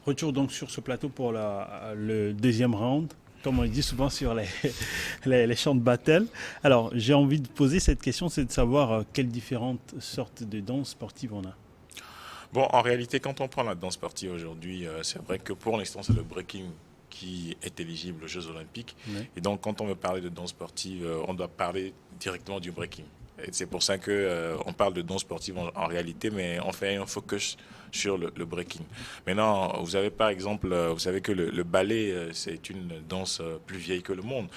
Retour donc sur ce plateau pour le deuxième round, comme on le dit souvent sur les champs de battle. Alors, j'ai envie de poser cette question, c'est de savoir quelles différentes sortes de danses sportives on a. Bon, en réalité, quand on prend la danse sportive aujourd'hui, c'est vrai que pour l'instant, c'est le breaking qui est éligible aux Jeux Olympiques. Oui. Et donc, quand on veut parler de danse sportive, on doit parler directement du breaking. Et c'est pour ça que on parle de danse sportive en réalité, mais on fait un focus sur le breaking. Maintenant, vous avez par exemple, vous savez que le ballet, c'est une danse plus vieille que le monde.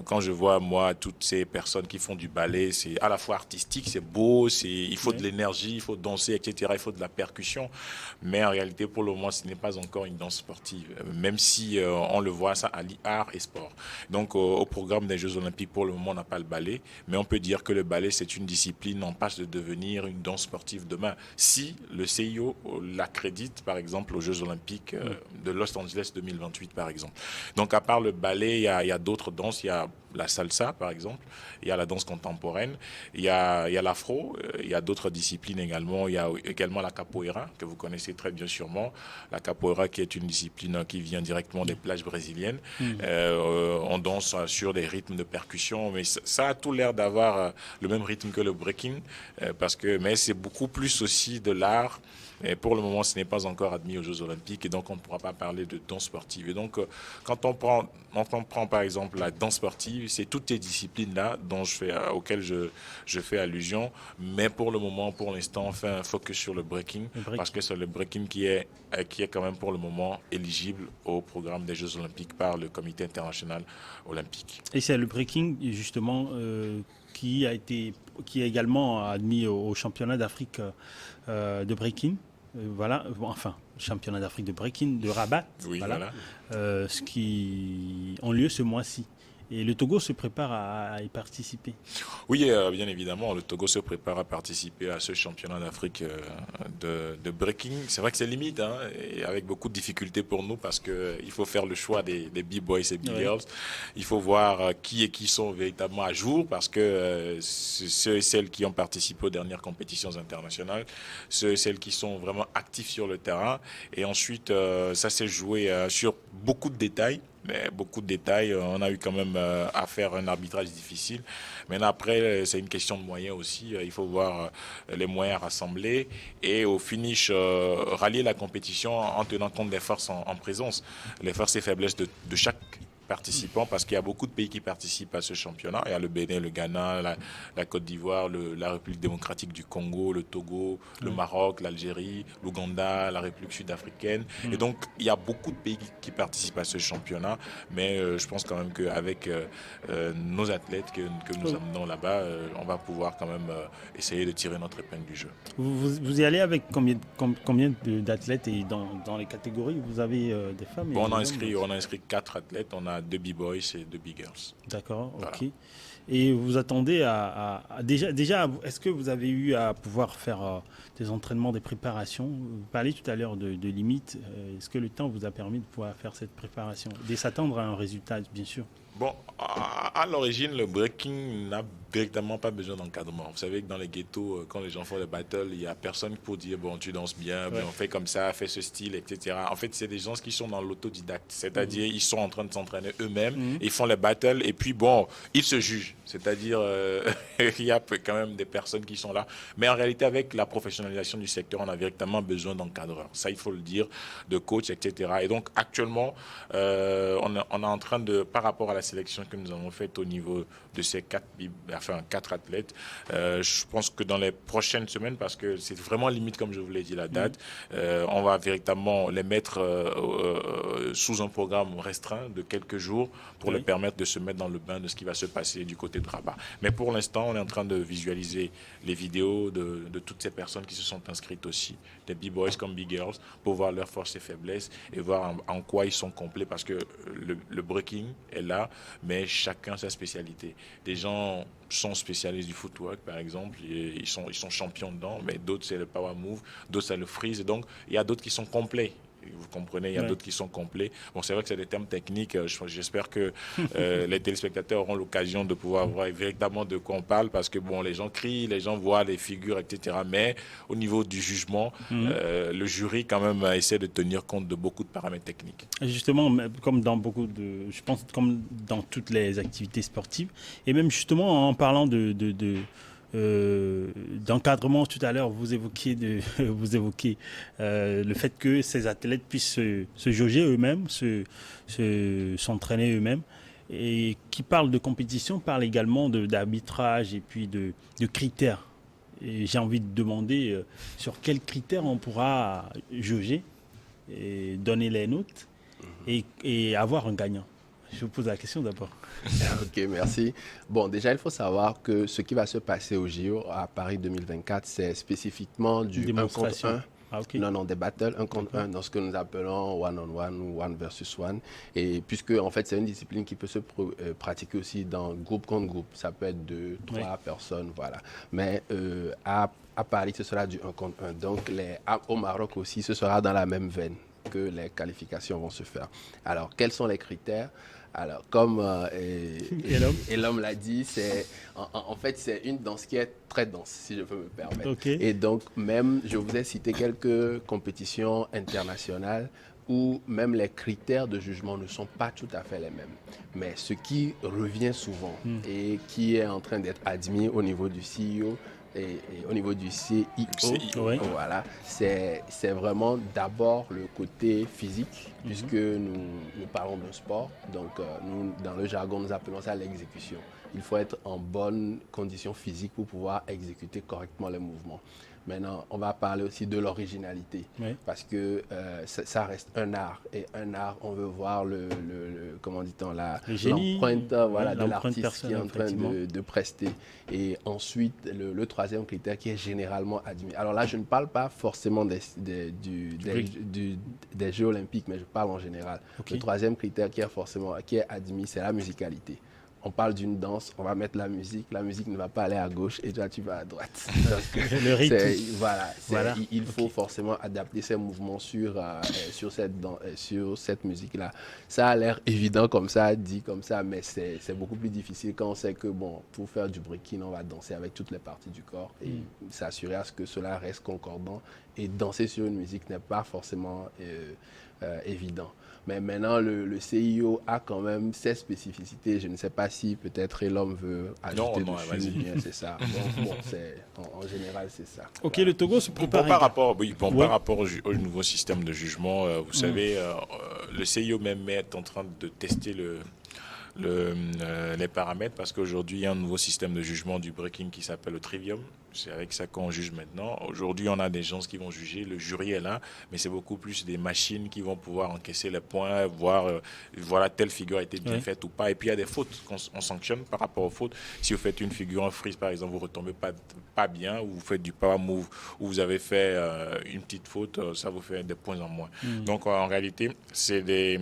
Quand je vois, moi, toutes ces personnes qui font du ballet, c'est à la fois artistique, c'est beau, il faut de Oui. l'énergie, il faut danser, etc. Il faut de la percussion. Mais en réalité, pour le moment, ce n'est pas encore une danse sportive, même si on le voit, ça allie art et sport. Donc, au programme des Jeux Olympiques, pour le moment, on n'a pas le ballet, mais on peut dire que le ballet, c'est une discipline en passe de devenir une danse sportive demain. Si le CIO l'accrédite, par exemple, aux Jeux Olympiques de Los Angeles 2028, par exemple. Donc, à part le ballet, il y a d'autres danses. Il y a la salsa, par exemple. Il y a la danse contemporaine. Il y a l'afro. Il y a d'autres disciplines également. Il y a également la capoeira, que vous connaissez très bien sûrement. La capoeira qui est une discipline qui vient directement des plages brésiliennes. Mm. On danse sur des rythmes de percussion, mais ça a tout l'air d'avoir le même rythme que le breaking, mais c'est beaucoup plus aussi de l'art. Et pour le moment, ce n'est pas encore admis aux Jeux Olympiques et donc on ne pourra pas parler de danse sportive. Et donc, quand on prend par exemple la danse sportive, c'est toutes ces disciplines-là auxquelles je fais allusion. Mais pour le moment, pour l'instant, on fait un focus sur le breaking Le parce break. que c'est le breaking qui est quand même pour le moment éligible au programme des Jeux Olympiques par le Comité international olympique. Et c'est le breaking, justement, qui est également admis au championnat d'Afrique de breaking. Voilà, bon, enfin, championnat d'Afrique de breaking de Rabat, Oui, voilà, voilà. ce qui ont lieu ce mois-ci. Et le Togo se prépare à y participer. Oui, bien évidemment, le Togo se prépare à participer à ce championnat d'Afrique de breaking. C'est vrai que c'est limite, hein, et avec beaucoup de difficultés pour nous parce que il faut faire le choix des B-boys et Oui. B-girls. Il faut voir qui et qui sont véritablement à jour parce que ceux et celles qui ont participé aux dernières compétitions internationales, ceux et celles qui sont vraiment actifs sur le terrain. Et ensuite, ça s'est joué sur beaucoup de détails. Mais beaucoup de détails, on a eu quand même à faire un arbitrage difficile. Maintenant, après, c'est une question de moyens aussi. Il faut voir les moyens rassemblés et au finish, rallier la compétition en tenant compte des forces en présence, les forces et faiblesses de chaque participant parce qu'il y a beaucoup de pays qui participent à ce championnat. Il y a le Bénin, le Ghana, la Côte d'Ivoire, la République démocratique du Congo, le Togo, le Oui. Maroc, l'Algérie, l'Ouganda, la République sud-africaine. Et Mm. donc, il y a beaucoup de pays qui participent à ce championnat. Mais je pense quand même qu'avec nos athlètes que nous amenons là-bas, on va pouvoir quand même essayer de tirer notre épingle du jeu. Vous y allez avec combien d'athlètes et dans les catégories vous avez des femmes et Bon, des hommes on a inscrit 4 athlètes. On a 2 B-boys et 2 B-girls. D'accord, Voilà. ok. Et vous attendez déjà, est-ce que vous avez eu à pouvoir faire des entraînements, des préparations? Vous parliez tout à l'heure de limites. Est-ce que le temps vous a permis de pouvoir faire cette préparation? De s'attendre à un résultat, bien sûr. Bon, à l'origine, le breaking n'a véritablement pas besoin d'encadrement. Vous savez que dans les ghettos, quand les gens font les battles, il n'y a personne pour dire, bon, tu danses bien, Ouais. on fait comme ça, fais ce style, etc. En fait, c'est des gens qui sont dans l'autodidacte. C'est-à-dire, ils sont en train de s'entraîner eux-mêmes, Mhm. ils font les battles, et puis, bon, ils se jugent. C'est-à-dire, il y a quand même des personnes qui sont là. Mais en réalité, avec la professionnalisation du secteur, on a véritablement besoin d'encadreurs. Ça, il faut le dire, de coachs, etc. Et donc, actuellement, on est en train de, par rapport à la sélection que nous avons faite au niveau de ces 4 athlètes, je pense que dans les prochaines semaines, parce que c'est vraiment limite, comme je vous l'ai dit, la date, on va véritablement les mettre sous un programme restreint de quelques jours pour Oui. leur permettre de se mettre dans le bain de ce qui va se passer du côté de Rabat. Mais pour l'instant, on est en train de visualiser les vidéos de toutes ces personnes qui se sont inscrites aussi, des B-boys comme B-girls, pour voir leurs forces et faiblesses et voir en quoi ils sont complets, parce que le breaking est là, mais chacun sa spécialité. Des gens sont spécialistes du footwork, par exemple, et ils sont champions dedans, mais d'autres, c'est le power move, d'autres, c'est le freeze. Et donc, il y a d'autres qui sont complets. Vous comprenez, il y a Ouais. d'autres qui sont complets. Bon, c'est vrai que c'est des termes techniques. J'espère que les téléspectateurs auront l'occasion de pouvoir voir véritablement de quoi on parle, parce que bon, les gens crient, les gens voient les figures, etc. Mais au niveau du jugement, Mhm. le jury quand même essaie de tenir compte de beaucoup de paramètres techniques. Justement, comme dans beaucoup de, je pense comme dans toutes les activités sportives, et même justement en parlant d'encadrement tout à l'heure, vous évoquiez vous évoquiez le fait que ces athlètes puissent se jauger eux-mêmes, s'entraîner eux-mêmes, et qui parle de compétition parle également d'arbitrage et puis de critères. Et j'ai envie de demander sur quels critères on pourra jauger et donner les notes et avoir un gagnant. Je vous pose la question d'abord. Ok, merci. Bon, déjà, il faut savoir que ce qui va se passer au JO à Paris 2024, c'est spécifiquement du 1 contre Démonstration. 1. Ah, ok. Non, des battles 1 contre 1 dans ce que nous appelons one-on-one ou one versus one. Et puisque, en fait, c'est une discipline qui peut se pratiquer aussi dans groupe contre groupe. Ça peut être 2, 3 personnes, voilà. Mais à Paris, ce sera du 1 contre 1. Donc, au Maroc aussi, ce sera dans la même veine que les qualifications vont se faire. Alors, quels sont les critères? Alors, comme et l'homme l'a dit, en fait, c'est une danse qui est très dense, si je peux me permettre. Okay. Et donc, même, je vous ai cité quelques compétitions internationales où même les critères de jugement ne sont pas tout à fait les mêmes. Mais ce qui revient souvent et qui est en train d'être admis au niveau du CEO, et au niveau du CIO, ouais. voilà, c'est vraiment d'abord le côté physique, puisque nous parlons d'un sport. Donc, nous, dans le jargon, nous appelons ça l'exécution. Il faut être en bonne condition physique pour pouvoir exécuter correctement les mouvements. Maintenant, on va parler aussi de l'originalité, parce que ça reste un art. Et un art, on veut voir comment dit-on, l'empreinte voilà, de l'artiste qui est en train de prester. Et ensuite, le troisième critère qui est généralement admis. Alors là, je ne parle pas forcément des Jeux olympiques, mais je parle en général. Okay. Le troisième critère qui est admis, c'est la musicalité. On parle d'une danse, on va mettre la musique ne va pas aller à gauche et toi tu vas à droite. Le rythme. Voilà. Il faut forcément adapter ses mouvements sur cette musique-là. Ça a l'air évident comme ça, dit comme ça, mais c'est beaucoup plus difficile quand on sait que bon, pour faire du breaking, on va danser avec toutes les parties du corps et s'assurer à ce que cela reste concordant. Et danser sur une musique n'est pas forcément évident. Mais maintenant, le CIO a quand même ses spécificités. Je ne sais pas si peut-être l'homme veut ajouter dessus. Bien, c'est ça. En général, c'est ça. Ok, voilà. Le Togo se prépare. Par rapport au nouveau système de jugement, vous savez, le CIO même est en train de tester les paramètres, parce qu'aujourd'hui, il y a un nouveau système de jugement du breaking qui s'appelle le Trivium. C'est avec ça qu'on juge maintenant. Aujourd'hui, on a des gens qui vont juger. Le jury est là, mais c'est beaucoup plus des machines qui vont pouvoir encaisser les points, voir voilà, telle figure a été bien faite ou pas. Et puis, il y a des fautes qu'on sanctionne par rapport aux fautes. Si vous faites une figure en freeze, par exemple, vous ne retombez pas bien, ou vous faites du power move, ou vous avez fait une petite faute, ça vous fait des points en moins. Donc, en réalité, c'est des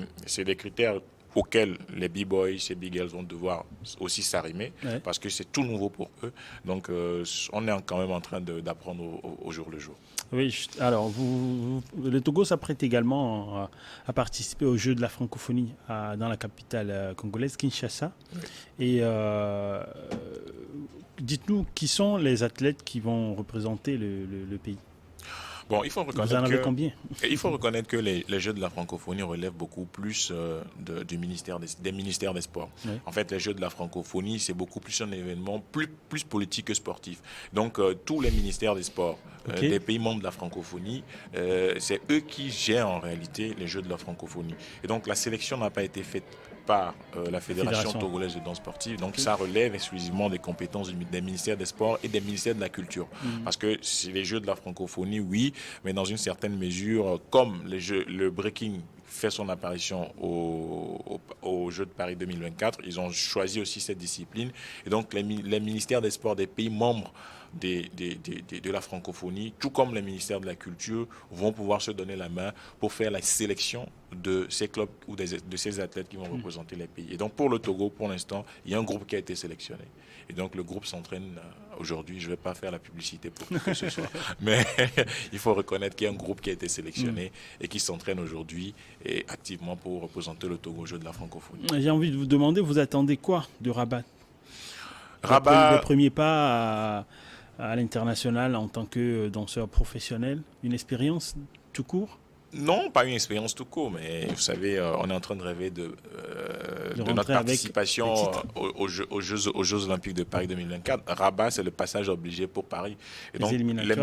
critères auxquels les b-boys et b-girls vont devoir aussi s'arrimer, parce que c'est tout nouveau pour eux. Donc, on est quand même en train d'apprendre au jour le jour. Oui, alors, le Togo s'apprête également à participer aux Jeux de la francophonie dans la capitale congolaise, Kinshasa. Et dites-nous, qui sont les athlètes qui vont représenter le pays ? Bon, il faut Vous en avez combien ? Il faut reconnaître que les Jeux de la francophonie relèvent beaucoup plus des ministères des Sports. En fait, les Jeux de la francophonie, c'est beaucoup plus un événement plus politique que sportif. Donc, tous les ministères des Sports des pays membres de la francophonie, c'est eux qui gèrent en réalité les Jeux de la francophonie. Et donc, la sélection n'a pas été faite par la Fédération togolaise de danse sportive. Donc, ça relève exclusivement des compétences des ministères des Sports et des ministères de la Culture. Parce que c'est les Jeux de la francophonie, oui, mais dans une certaine mesure, comme le breaking fait son apparition aux Jeux de Paris 2024, ils ont choisi aussi cette discipline. Et donc, les ministères des Sports des pays membres de la francophonie, tout comme les ministères de la Culture, vont pouvoir se donner la main pour faire la sélection de ces clubs ou de ces athlètes qui vont représenter les pays. Et donc pour le Togo, pour l'instant, il y a un groupe qui a été sélectionné. Et donc le groupe s'entraîne aujourd'hui. Je ne vais pas faire la publicité pour que ce soit, mais il faut reconnaître qu'il y a un groupe qui a été sélectionné et qui s'entraîne aujourd'hui et activement pour représenter le Togo aux Jeux de la francophonie. J'ai envie de vous demander, vous attendez quoi de Rabat? Rabat, Le premier pas à l'international en tant que danseur professionnel, une expérience tout court? non, pas une expérience tout court, mais vous savez, on est en train de rêver de notre participation aux Jeux Olympiques de Paris 2024. Rabat, c'est le passage obligé pour Paris. Et donc, les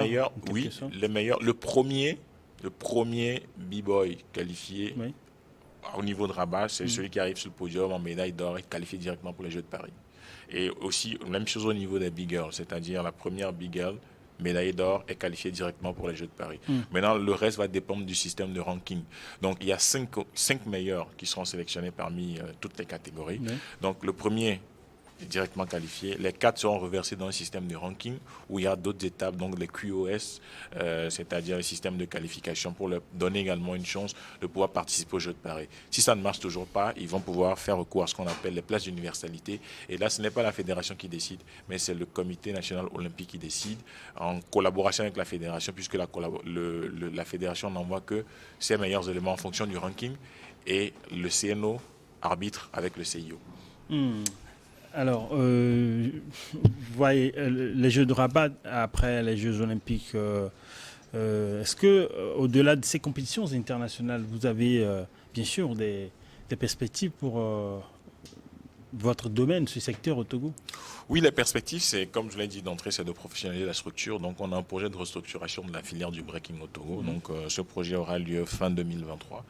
meilleurs, le premier b-boy qualifié au niveau de Rabat, c'est celui qui arrive sur le podium en médaille d'or et qualifié directement pour les Jeux de Paris. Et aussi, même chose au niveau des big girls, c'est-à-dire la première big girl, médaille d'or, est qualifiée directement pour les Jeux de Paris. Maintenant, le reste va dépendre du système de ranking. Donc, il y a 5 meilleurs qui seront sélectionnés parmi toutes les catégories. Donc, le premier est directement qualifié. Les 4 seront reversés dans un système de ranking où il y a d'autres étapes, donc les QoS, c'est-à-dire le système de qualification pour leur donner également une chance de pouvoir participer aux Jeux de Paris. Si ça ne marche toujours pas, ils vont pouvoir faire recours à ce qu'on appelle les places d'universalité. Et là, ce n'est pas la fédération qui décide, mais c'est le Comité national olympique qui décide en collaboration avec la fédération, puisque la fédération n'envoie que ses meilleurs éléments en fonction du ranking et le CNO arbitre avec le CIO. Alors, vous voyez, les Jeux de Rabat, après les Jeux Olympiques, est-ce que, au-delà de ces compétitions internationales, vous avez bien sûr des perspectives pour votre domaine, ce secteur au Togo? Oui, les perspectives, c'est, comme je l'ai dit d'entrée, c'est de professionnaliser la structure. Donc, on a un projet de restructuration de la filière du breaking au Togo. Donc, ce projet aura lieu fin 2023.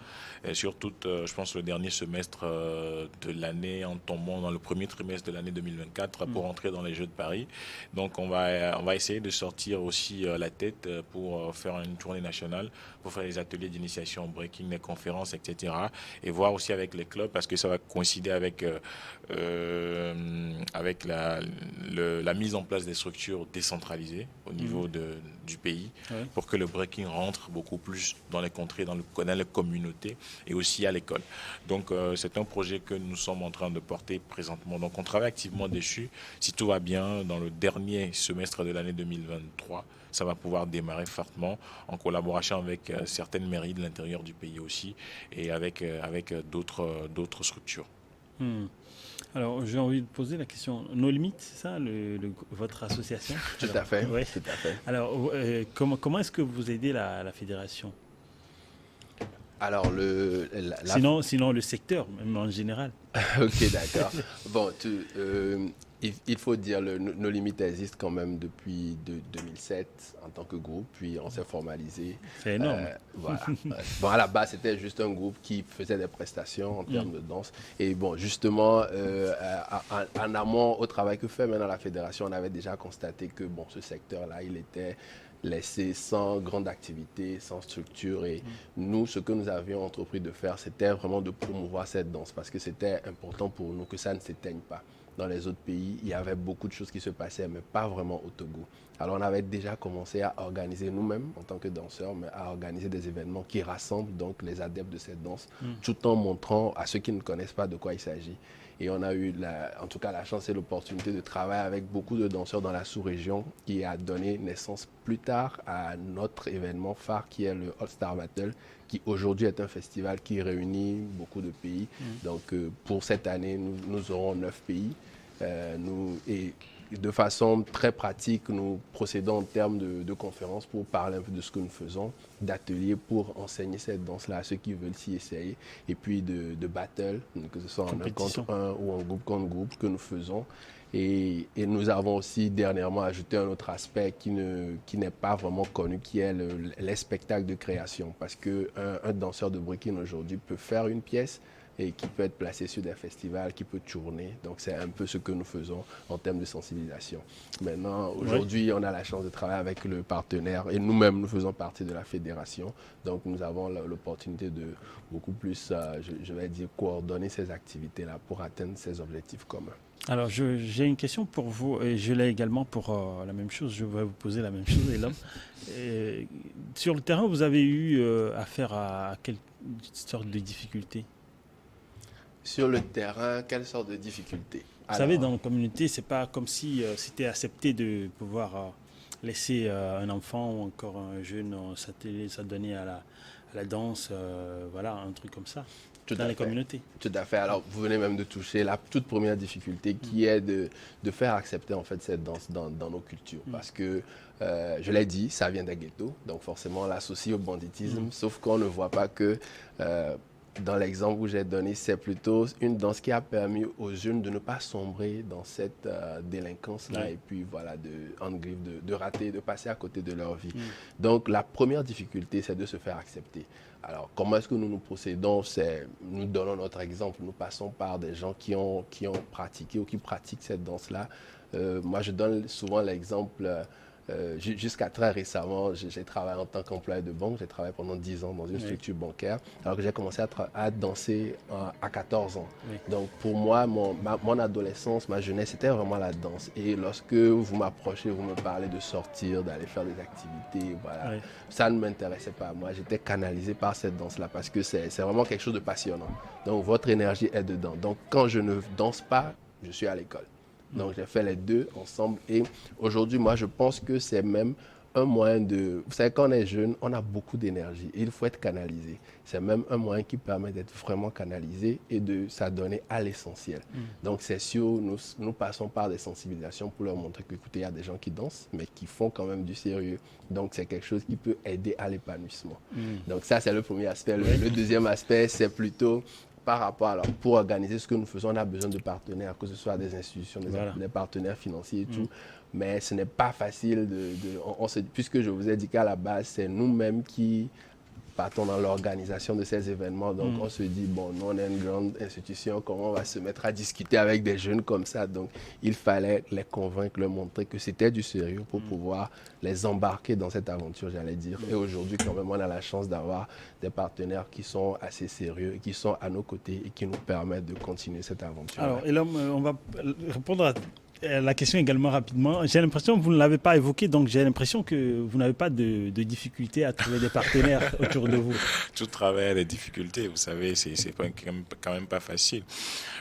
Et surtout, je pense, le dernier semestre de l'année, en tombant dans le premier trimestre de l'année 2024 pour entrer dans les Jeux de Paris. Donc, on va essayer de sortir aussi la tête pour faire une tournée nationale, pour faire des ateliers d'initiation au breaking, des conférences, etc. Et voir aussi avec les clubs, parce que ça va coïncider avec la mise en place des structures décentralisées au niveau du pays pour que le breaking rentre beaucoup plus dans les contrées, dans les communautés et aussi à l'école. Donc c'est un projet que nous sommes en train de porter présentement. Donc on travaille activement dessus. Si tout va bien, dans le dernier semestre de l'année 2023, ça va pouvoir démarrer fortement en collaboration avec certaines mairies de l'intérieur du pays aussi et avec d'autres structures. Alors, j'ai envie de poser la question. No Limites, c'est ça, votre association? Tout à fait. Ouais. Tout à fait. Alors, comment est-ce que vous aidez la fédération? Alors, sinon, le secteur, même en général. Ok, d'accord. Bon, il faut dire, No Limites existe quand même depuis 2007 en tant que groupe, puis on s'est formalisé. C'est énorme. Voilà. Bon, à la base, c'était juste un groupe qui faisait des prestations en termes de danse. Et bon, justement, en amont au travail que fait maintenant la fédération, on avait déjà constaté que bon, ce secteur-là, il était laissé sans grande activité, sans structure. Et nous, ce que nous avions entrepris de faire, c'était vraiment de promouvoir cette danse parce que c'était important pour nous que ça ne s'éteigne pas. Dans les autres pays, il y avait beaucoup de choses qui se passaient, mais pas vraiment au Togo. Alors, on avait déjà commencé à organiser nous-mêmes, en tant que danseurs, mais à organiser des événements qui rassemblent donc les adeptes de cette danse, tout en montrant à ceux qui ne connaissent pas de quoi il s'agit. Et on a eu, en tout cas, la chance et l'opportunité de travailler avec beaucoup de danseurs dans la sous-région qui a donné naissance plus tard à notre événement phare qui est le All Star Battle, qui aujourd'hui est un festival qui réunit beaucoup de pays. Donc, pour cette année, nous aurons 9 pays. Et de façon très pratique, nous procédons en termes de conférences pour parler un peu de ce que nous faisons, d'ateliers pour enseigner cette danse-là à ceux qui veulent s'y essayer, et puis de battle, que ce soit en un contre un ou en groupe contre groupe que nous faisons. Et nous avons aussi dernièrement ajouté un autre aspect qui n'est pas vraiment connu, qui est les spectacles de création. Parce qu'un danseur de breaking aujourd'hui peut faire une pièce et qui peut être placé sur des festivals, qui peut tourner. Donc c'est un peu ce que nous faisons en termes de sensibilisation. Maintenant, aujourd'hui, on a la chance de travailler avec le partenaire et nous-mêmes, nous faisons partie de la fédération. Donc nous avons l'opportunité de beaucoup plus, je vais dire, coordonner ces activités-là pour atteindre ces objectifs communs. Alors, j'ai une question pour vous, et je l'ai également pour la même chose. Je vais vous poser la même chose, Elom. Sur le terrain, vous avez eu affaire à quelle sorte de difficultés? Sur le terrain, quelle sorte de difficultés? Vous savez, dans la communauté, c'est pas comme si c'était accepté de pouvoir laisser un enfant ou encore un jeune s'adonner à la danse, voilà, un truc comme ça. Dans les communautés. Tout à fait. Alors, vous venez même de toucher la toute première difficulté qui est de faire accepter en fait cette danse dans nos cultures. Parce que, je l'ai dit, ça vient des ghettos, donc forcément on l'associe au banditisme, sauf qu'on ne voit pas que dans l'exemple que j'ai donné, c'est plutôt une danse qui a permis aux jeunes de ne pas sombrer dans cette délinquance-là et puis voilà, de rater, de passer à côté de leur vie. Donc la première difficulté, c'est de se faire accepter. Alors, comment est-ce que nous procédons? Nous donnons notre exemple. Nous passons par des gens qui ont pratiqué ou qui pratiquent cette danse-là. Moi, je donne souvent l'exemple. Jusqu'à très récemment, j'ai travaillé en tant qu'employé de banque. J'ai travaillé pendant 10 ans dans une structure bancaire, alors que j'ai commencé à danser à 14 ans. Donc pour moi, mon adolescence, ma jeunesse, c'était vraiment la danse. Et lorsque vous m'approchez, vous me parlez de sortir, d'aller faire des activités, voilà, ça ne m'intéressait pas. Moi, j'étais canalisé par cette danse-là parce que c'est vraiment quelque chose de passionnant. Donc votre énergie est dedans. Donc quand je ne danse pas, je suis à l'école. Donc, j'ai fait les deux ensemble et aujourd'hui, moi, je pense que c'est même un moyen de... Vous savez, quand on est jeune, on a beaucoup d'énergie et il faut être canalisé. C'est même un moyen qui permet d'être vraiment canalisé et de s'adonner à l'essentiel. Donc, c'est sûr, nous passons par des sensibilisations pour leur montrer qu'écoutez, il y a des gens qui dansent, mais qui font quand même du sérieux. Donc, c'est quelque chose qui peut aider à l'épanouissement. Donc, ça, c'est le premier aspect. Le deuxième aspect, c'est plutôt... Par rapport, alors, pour organiser ce que nous faisons, on a besoin de partenaires, que ce soit des institutions, des partenaires financiers et tout. Mais ce n'est pas facile puisque je vous ai dit qu'à la base, c'est nous-mêmes qui partons dans l'organisation de ces événements. Donc, on se dit, bon, nous, on est une grande institution, comment on va se mettre à discuter avec des jeunes comme ça? Donc, il fallait les convaincre, leur montrer que c'était du sérieux pour pouvoir les embarquer dans cette aventure, j'allais dire. Et aujourd'hui, quand même, on a la chance d'avoir des partenaires qui sont assez sérieux, qui sont à nos côtés et qui nous permettent de continuer cette aventure. Alors, Elom, on va répondre à la question également rapidement. J'ai l'impression que vous ne l'avez pas évoqué, donc j'ai l'impression que vous n'avez pas de difficulté à trouver des partenaires autour de vous. Tout travail a des difficultés, vous savez, c'est quand même pas facile.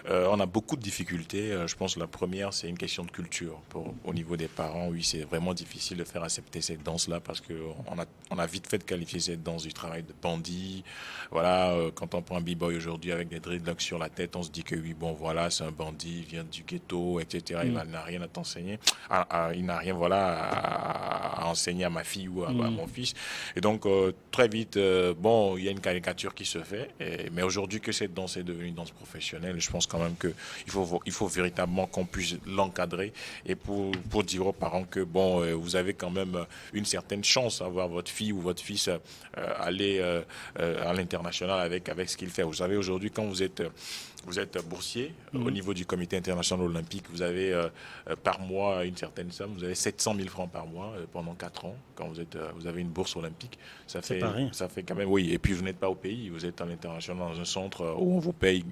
On a beaucoup de difficultés. Je pense que la première, c'est une question de culture. Au niveau des parents, oui, c'est vraiment difficile de faire accepter cette danse-là parce qu'on a vite fait de qualifier cette danse du travail de bandit. Voilà, quand on prend un b-boy aujourd'hui avec des dreadlocks sur la tête, on se dit que oui, bon, voilà, c'est un bandit, il vient du ghetto, etc. Il n'a rien à t'enseigner. Il n'a rien, à enseigner à ma fille ou à mon fils. Et donc, très vite, bon, il y a une caricature qui se fait. Mais aujourd'hui que cette danse est devenue une danse professionnelle, je pense quand même qu'il faut véritablement qu'on puisse l'encadrer et pour dire aux parents que, bon, vous avez quand même une certaine chance à voir votre fille ou votre fils aller à l'international avec ce qu'il fait. Vous savez, aujourd'hui, quand vous êtes boursier au niveau du comité international olympique. Vous avez par mois une certaine somme. Vous avez 700 000 francs par mois pendant 4 ans. Quand vous avez une bourse olympique, ça fait quand même, oui. Et puis vous n'êtes pas au pays. Vous êtes à l'international dans un centre où on vous paye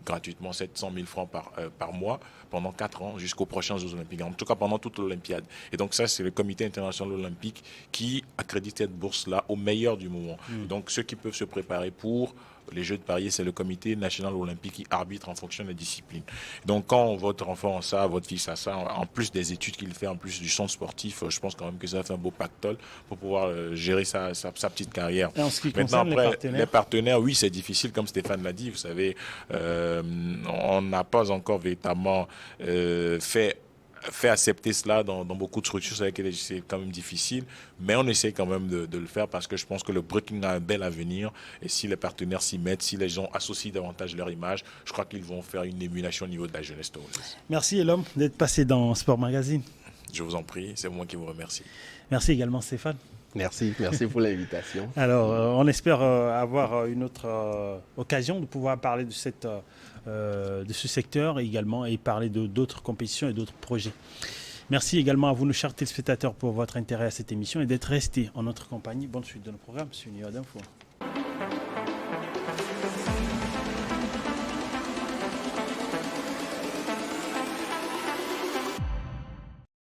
gratuitement 700 000 francs par mois pendant 4 ans jusqu'aux prochains Jeux olympiques. En tout cas, pendant toute l'Olympiade. Et donc ça, c'est le comité international olympique qui accrédite cette bourse-là au meilleur du moment. Donc ceux qui peuvent se préparer pour les Jeux de Paris, c'est le comité national olympique qui arbitre en fonction des disciplines. Donc quand votre enfant a ça, votre fils a ça, en plus des études qu'il fait, en plus du centre sportif, je pense quand même que ça fait un beau pactole pour pouvoir gérer sa petite carrière. Et en ce qui Maintenant, concerne après, les partenaires, oui, c'est difficile, comme Stéphane l'a dit. Vous savez, on n'a pas encore véritablement fait accepter cela dans beaucoup de structures, c'est quand même difficile, mais on essaie quand même de le faire parce que je pense que le breaking a un bel avenir et si les partenaires s'y mettent, si les gens associent davantage leur image, je crois qu'ils vont faire une émulation au niveau de la jeunesse togolaise. Merci Elom d'être passé dans Sport Magazine. Je vous en prie, c'est moi qui vous remercie. Merci également Stéphane. Merci pour l'invitation. Alors, on espère avoir une autre occasion de pouvoir parler de ce secteur également et parler d'autres compétitions et d'autres projets. Merci également à vous, nos chers téléspectateurs, pour votre intérêt à cette émission et d'être restés en notre compagnie. Bonne suite de nos programmes sur Niwa d'Info.